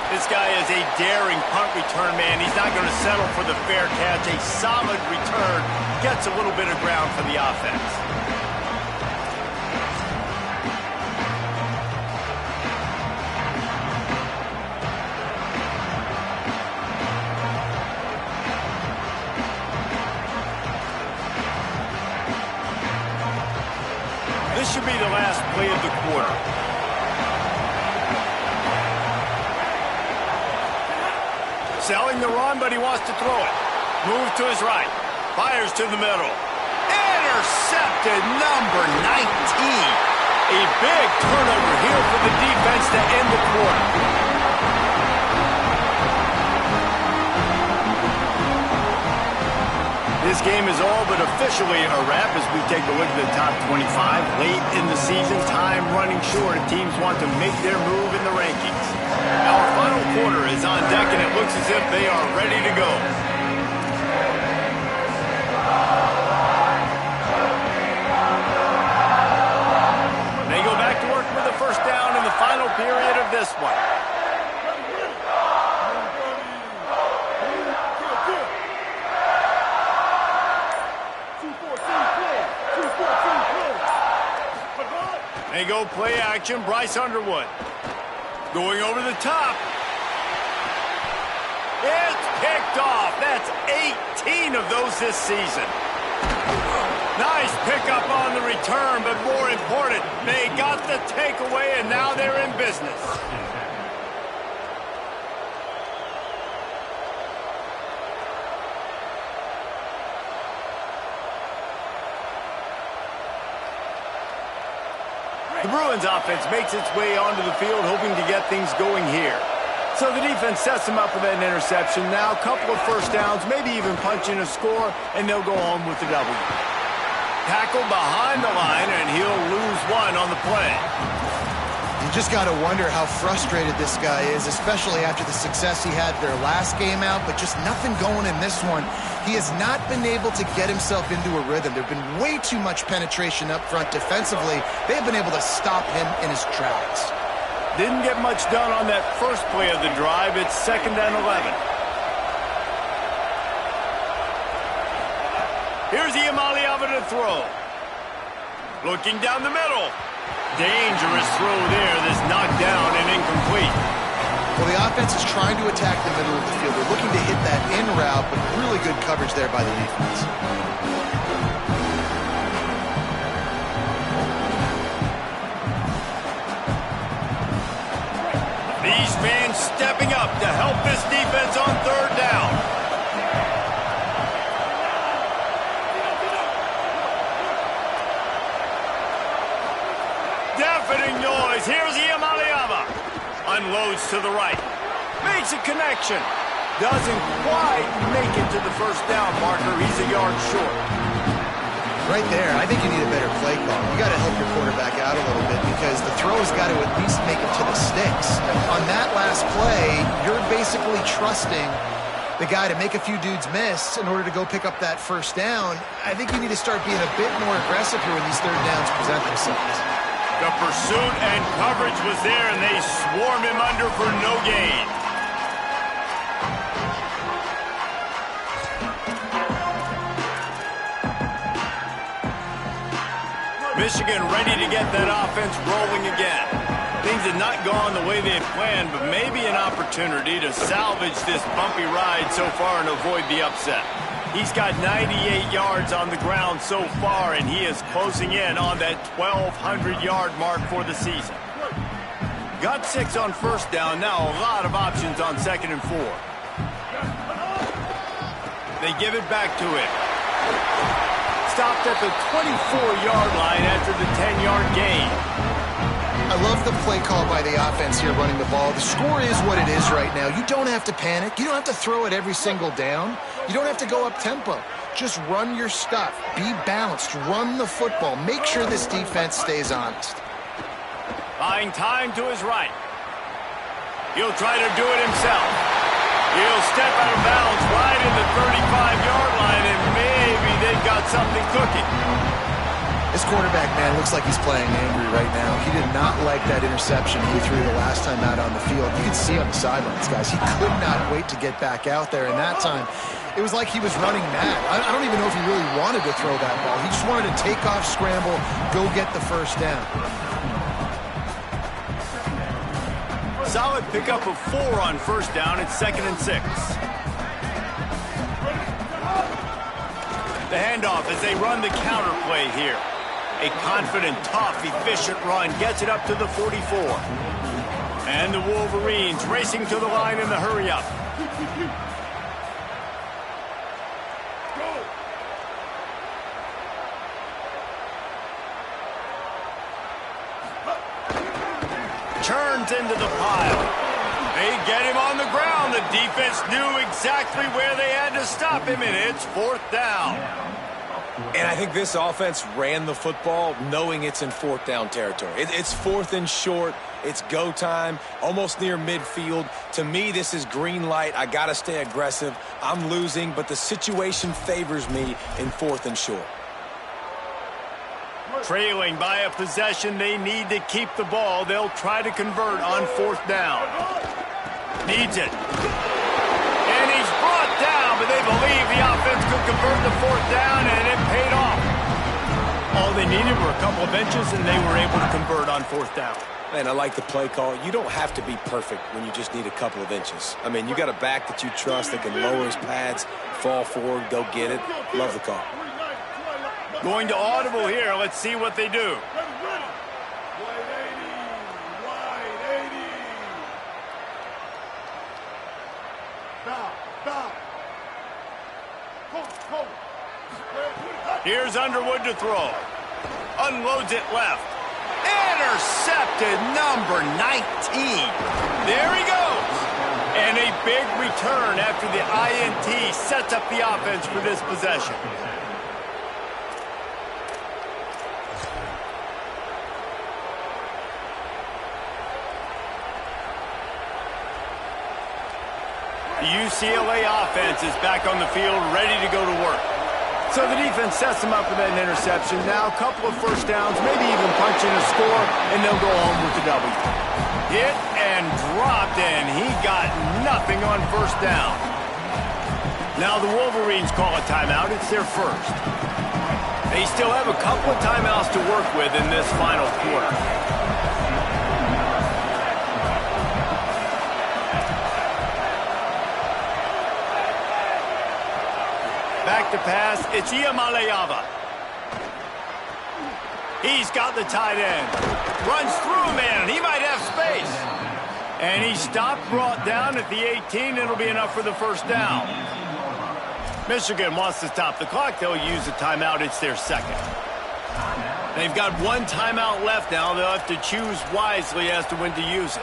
A: This guy is a daring punt return man. He's not going to settle for the fair catch. A solid return. Gets a little bit of ground for the offense. play of the quarter. Selling the run, but he wants to throw it. Move to his right. Fires to the middle. Intercepted, number 19. A big turnover here for the defense to end the quarter. This game is all but officially a wrap as we take a look at the top 25. Late in the season, time running short, and teams want to make their move in the rankings. Our final quarter is on deck, and it looks as if they are ready to go. They go back to work with the first down in the final period of this one. They go play action, Bryce Underwood. Going over the top. It's picked off. That's 18 of those this season. Nice pickup on the return, but more important, they got the takeaway, and now they're in business. The Bruins offense makes its way onto the field, hoping to get things going here. So the defense sets them up with that interception. Now a couple of first downs, maybe even punching a score, and they'll go home with the W. Tackled behind the line, and he'll lose one on the play.
D: You just got to wonder how frustrated this guy is, especially after the success he had their last game out, but just nothing going in this one. He has not been able to get himself into a rhythm. There's been way too much penetration up front defensively. They've been able to stop him in his tracks.
A: Didn't get much done on that first play of the drive. It's 2nd and 11. Here's Iamaleava to throw. Looking down the middle. Dangerous throw there. This knocked down and incomplete.
D: Well, the offense is trying to attack the middle of the field. They're looking to hit that in route, but really good coverage there by the defense.
A: These fans stepping up to help this defense on 3rd down. Deafening noise. Here's Iamaleava. Unloads to the right. Makes a connection. Doesn't quite make it to the first down marker. He's a yard short.
D: Right there, I think you need a better play call. You got to help your quarterback out a little bit because the throw has got to at least make it to the sticks. On that last play, you're basically trusting the guy to make a few dudes miss in order to go pick up that first down. I think you need to start being a bit more aggressive here when these 3rd downs present themselves.
A: The pursuit and coverage was there, and they swarm him under for no gain. Michigan ready to get that offense rolling again. Things have not gone the way they had planned, but maybe an opportunity to salvage this bumpy ride so far and avoid the upset. He's got 98 yards on the ground so far, and he is closing in on that 1,200-yard mark for the season. Got 6 on first down. Now a lot of options on 2nd and 4. They give it back to him. Stopped at the 24-yard line after the 10-yard gain.
D: I love the play call by the offense here running the ball. The score is what it is right now. You don't have to panic. You don't have to throw it every single down. You don't have to go up tempo. Just run your stuff. Be balanced. Run the football. Make sure this defense stays honest.
A: Buying time to his right. He'll try to do it himself. He'll step out of bounds right in the 35-yard line, and maybe they've got something cooking.
D: This quarterback, man, looks like he's playing angry right now. He did not like that interception he threw the last time out on the field. You can see on the sidelines, guys. He could not wait to get back out there, and that time it was like he was running mad. I don't even know if he really wanted to throw that ball. He just wanted to take off, scramble, go get the first down.
A: Solid pickup of 4 on first down. It's 2nd and 6. The handoff as they run the counter play here. A confident, tough, efficient run gets it up to the 44. And the Wolverines racing to the line in the hurry-up. Turns into the pile. They get him on the ground. The defense knew exactly where they had to stop him, and it's 4th down.
C: And I think this offense ran the football knowing it's in 4th down territory. It's 4th and short. It's go time, almost near midfield. To me, this is green light. I got to stay aggressive. I'm losing, but the situation favors me in 4th and short.
A: Trailing by a possession, they need to keep the ball. They'll try to convert on 4th down. Needs it. And he's brought down, but they believe the offense could convert the 4th down, and it paid off. All they needed were a couple of inches, and they were able to convert on 4th down.
C: Man, I like the play call. You don't have to be perfect when you just need a couple of inches. I mean, you got a back that you trust that can lower his pads, fall forward, go get it. Love the call.
A: Going to audible here. Let's see what they do. Here's Underwood to throw. Unloads it left. Intercepted, number 19. There he goes. And a big return after the INT sets up the offense for this possession. The UCLA offense is back on the field, ready to go to work. So the defense sets them up with that interception. Now a couple of first downs, maybe even punching a score, and they'll go home with the W. Hit and dropped, and he got nothing on 1st down. Now the Wolverines call a timeout. It's their first. They still have a couple of timeouts to work with in this final quarter. Back to pass, it's Iamaleava. He's got the tight end. Runs through a man, he might have space. And he stopped, brought down at the 18. It'll be enough for the 1st down. Michigan wants to stop the clock. They'll use a timeout. It's their second. They've got one timeout left now. They'll have to choose wisely as to when to use it.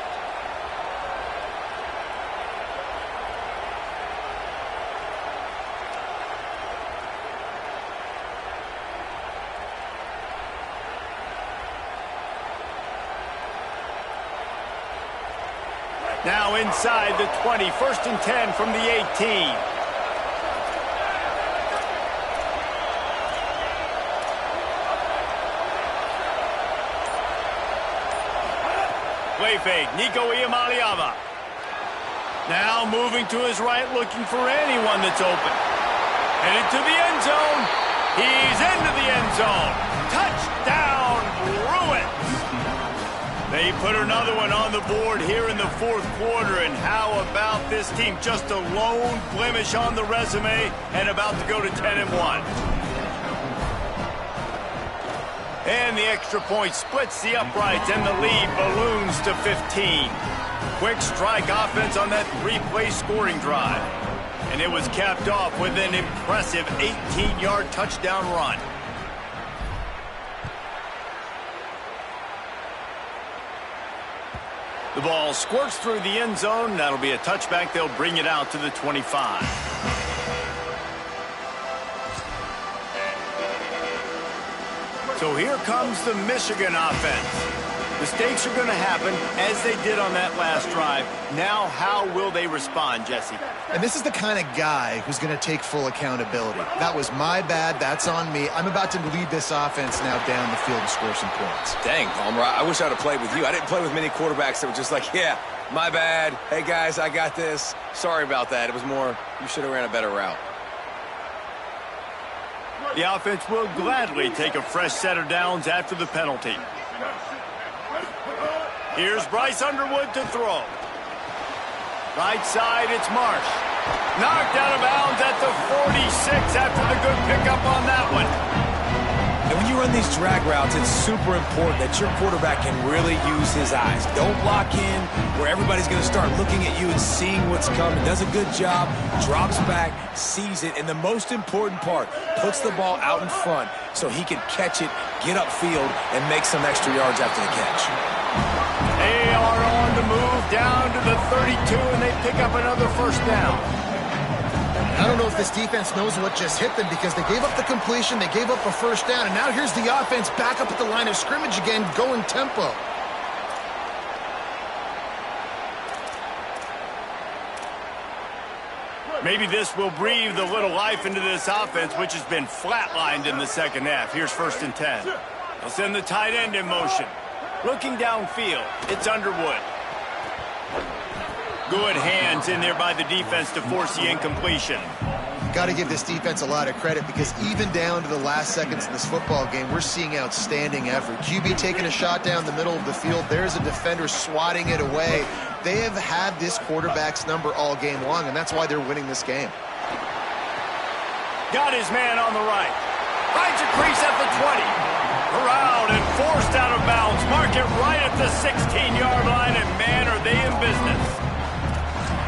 A: Now inside the 20, 1st and 10 from the 18. Play fake, Nico Iamaleava. Now moving to his right, looking for anyone that's open. Headed to the end zone. He's into the end zone. Touchdown, Bruins. They put another one on the board here in the 4th quarter, and how about this team? Just a lone blemish on the resume and about to go to 10-1. And the extra point splits the uprights, and the lead balloons to 15. Quick strike offense on that 3-play scoring drive. And it was capped off with an impressive 18-yard touchdown run. The ball squirts through the end zone. That'll be a touchback. They'll bring it out to the 25. So here comes the Michigan offense. Mistakes are going to happen, as they did on that last drive. Now, how will they respond, Jesse?
D: And this is the kind of guy who's going to take full accountability. That was my bad. That's on me. I'm about to lead this offense now down the field and score some points.
C: Dang, Palmer, I wish I'd have played with you. I didn't play with many quarterbacks that were just like, yeah, my bad. Hey, guys, I got this. Sorry about that. It was more, you should have ran a better route.
A: The offense will gladly take a fresh set of downs after the penalty. Here's Bryce Underwood to throw. Right side, it's Marsh. Knocked out of bounds at the 46 after the good pickup on that one.
C: And when you run these drag routes, it's super important that your quarterback can really use his eyes. Don't lock in where everybody's going to start looking at you and seeing what's coming. Does a good job, drops back, sees it, and the most important part, puts the ball out in front so he can catch it, get upfield, and make some extra yards after the catch.
A: They are on the move down to the 32, and they pick up another first down.
D: I don't know if this defense knows what just hit them because they gave up the completion, they gave up a first down, and now here's the offense back up at the line of scrimmage again, going tempo.
A: Maybe this will breathe a little life into this offense, which has been flatlined in the second half. Here's 1st and 10. They'll send the tight end in motion. Looking downfield, it's Underwood. Good hands in there by the defense to force the incompletion.
D: Got to give this defense a lot of credit because even down to the last seconds of this football game, we're seeing outstanding effort. QB taking a shot down the middle of the field. There's a defender swatting it away. They have had this quarterback's number all game long, and that's why they're winning this game.
A: Got his man on the right. Finds a crease at the 20. Corralled and forced out of bounds. Mark it right at the 16-yard line, and man, are they in business.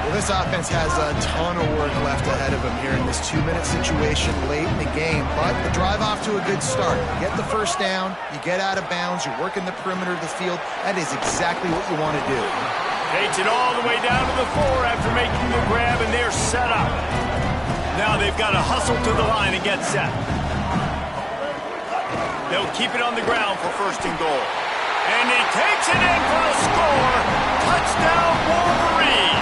D: Well, this offense has a ton of work left ahead of them here in this 2-minute situation late in the game, but the drive off to a good start. You get the first down, you get out of bounds, you're working the perimeter of the field. That is exactly what you want to do.
A: Takes it all the way down to the 4 after making the grab, and they're set up. Now they've got to hustle to the line and get set. They'll keep it on the ground for 1st and goal. And he takes it in for a score. Touchdown, Wolverines.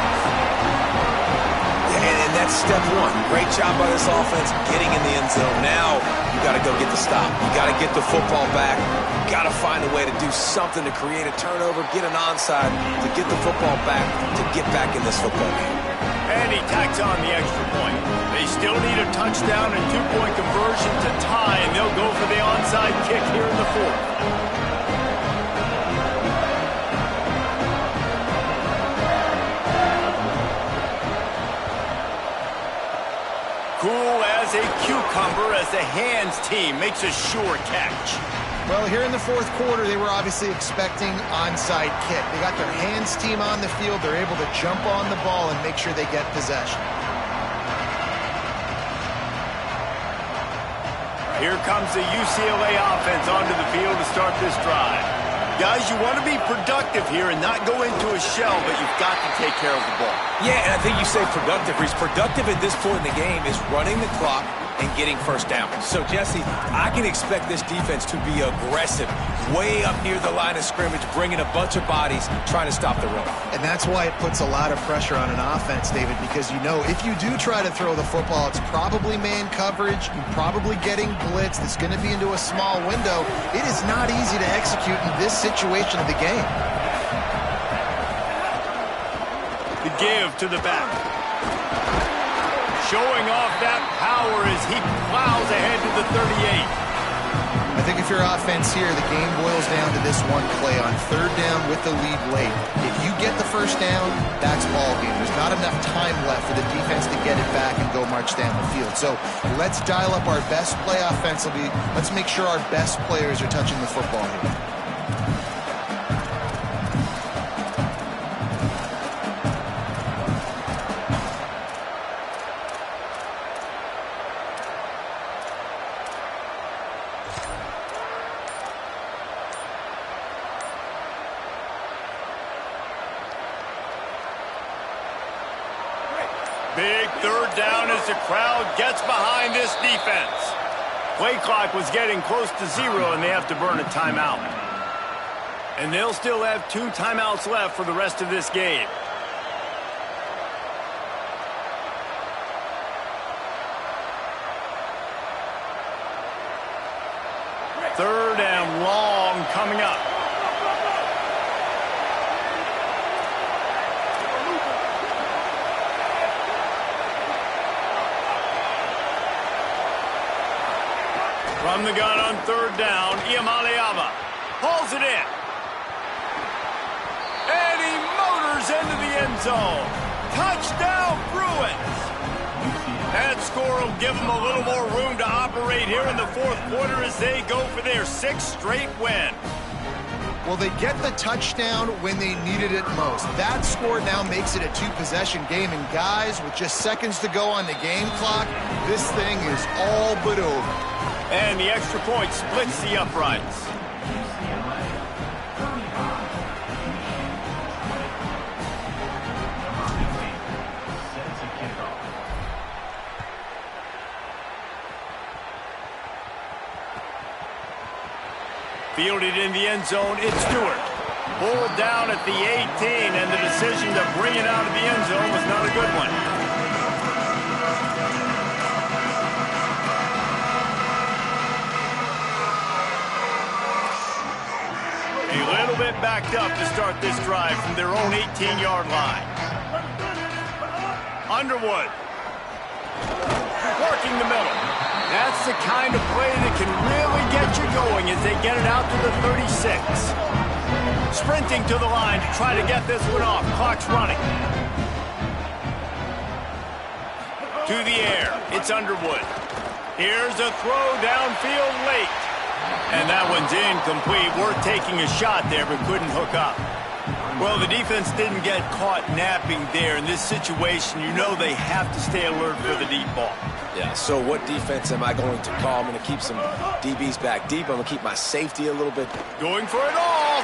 C: And that's step one. Great job by this offense getting in the end zone. Now you got to go get the stop. You got to get the football back. You got to find a way to do something to create a turnover, get an onside, to get the football back, to get back in this football game.
A: And he tacks on the extra point. They still need a touchdown and 2-point conversion to tie, and they'll go for the onside kick here in the 4th. Cool as a cucumber as the hands team makes a sure catch.
D: Well, here in the 4th quarter, they were obviously expecting onside kick. They got their hands team on the field. They're able to jump on the ball and make sure they get possession.
A: Here comes the UCLA offense onto the field to start this drive. Guys, you want to be productive here and not go into a shell, but you've got to take care of the ball.
C: Yeah, and I think you say productive. He's productive at this point in the game is running the clock and getting first down. So, Jesse, I can expect this defense to be aggressive, way up near the line of scrimmage, bringing a bunch of bodies, trying to stop the run.
D: And that's why it puts a lot of pressure on an offense, David, because you know if you do try to throw the football, it's probably man coverage, you're probably getting blitzed, it's going to be into a small window. It is not easy to execute in this situation of the game.
A: The give to the back. Showing off that power as he plows ahead to the 38.
D: I think if you're offense here, the game boils down to this one play on 3rd down with the lead late. If you get the first down, that's ball game. There's not enough time left for the defense to get it back and go march down the field. So let's dial up our best play offensively. Let's make sure our best players are touching the football here.
A: Big 3rd down as the crowd gets behind this defense. Play clock was getting close to 0, and they have to burn a timeout. And they'll still have 2 timeouts left for the rest of this game. Third and long coming up. From the gun on 3rd down, Iamaleava hauls it in. And he motors into the end zone. Touchdown, Bruins. That score will give them a little more room to operate here in the fourth quarter as they go for their 6th straight win.
D: Well, they get the touchdown when they needed it most. That score now makes it a 2-possession game. And guys, with just seconds to go on the game clock, this thing is all but over.
A: And the extra point splits the uprights. Fielded in the end zone, it's Stewart. Pulled down at the 18, and the decision to bring it out of the end zone was not a good one. A little bit backed up to start this drive from their own 18-yard line. Underwood. Working the middle. That's the kind of play that can really get you going as they get it out to the 36. Sprinting to the line to try to get this one off. Clock's running. To the air. It's Underwood. Here's a throw downfield late. And that one's incomplete. Worth taking a shot there, but couldn't hook up. Well, the defense didn't get caught napping there. In this situation, you know they have to stay alert for the deep ball.
C: Yeah, so what defense am I going to call? I'm going to keep some DBs back deep. I'm going to keep my safety a little bit.
A: Going for it all.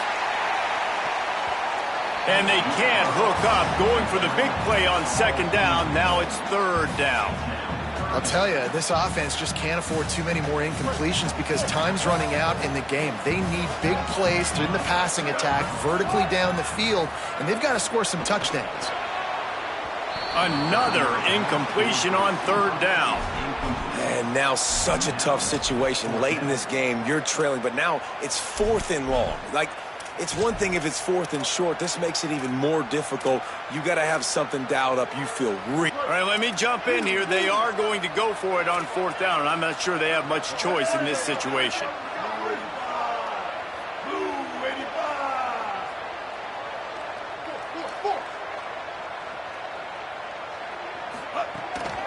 A: And they can't hook up. Going for the big play on 2nd down. Now it's 3rd down.
D: I'll tell you, this offense just can't afford too many more incompletions because time's running out in the game. They need big plays in the passing attack, vertically down the field, and they've got to score some touchdowns.
A: Another incompletion on 3rd down.
C: And now such a tough situation. Late in this game, you're trailing, but now it's 4th and long. Like, it's one thing if it's 4th and short. This makes it even more difficult. You got to have something dialed up. You feel real.
A: All right, let me jump in here. They are going to go for it on 4th down, and I'm not sure they have much choice in this situation.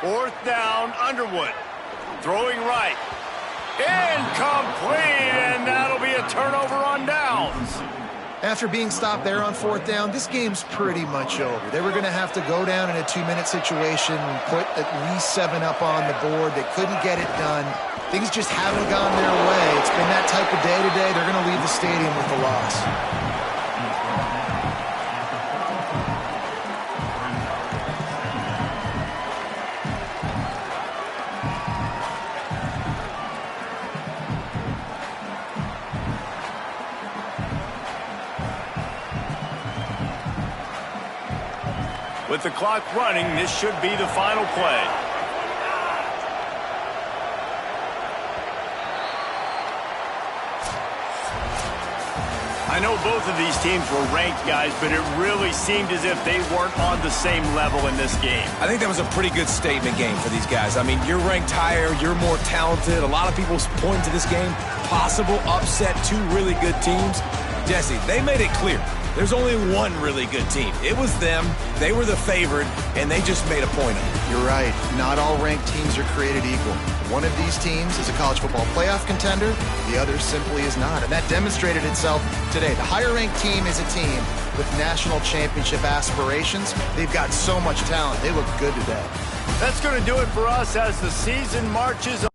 A: Fourth down, Underwood. Throwing right. Incomplete, and that'll be a turnover on downs.
D: After being stopped there on 4th down, this game's pretty much over. They were going to have to go down in a 2-minute situation and put at least 7 up on the board. They couldn't get it done. Things just haven't gone their way. It's been that type of day today. They're going to leave the stadium with the loss.
A: With the clock running, this should be the final play. I know both of these teams were ranked, guys, but it really seemed as if they weren't on the same level in this game.
C: I think that was a pretty good statement game for these guys. I mean, you're ranked higher, you're more talented. A lot of people point to this game, possible upset, 2 really good teams. Jesse, they made it clear. There's only one really good team. It was them. They were the favorite, and they just made a point of it.
D: You're right. Not all ranked teams are created equal. One of these teams is a college football playoff contender. The other simply is not. And that demonstrated itself today. The higher-ranked team is a team with national championship aspirations. They've got so much talent. They look good today.
A: That's going to do it for us as the season marches on.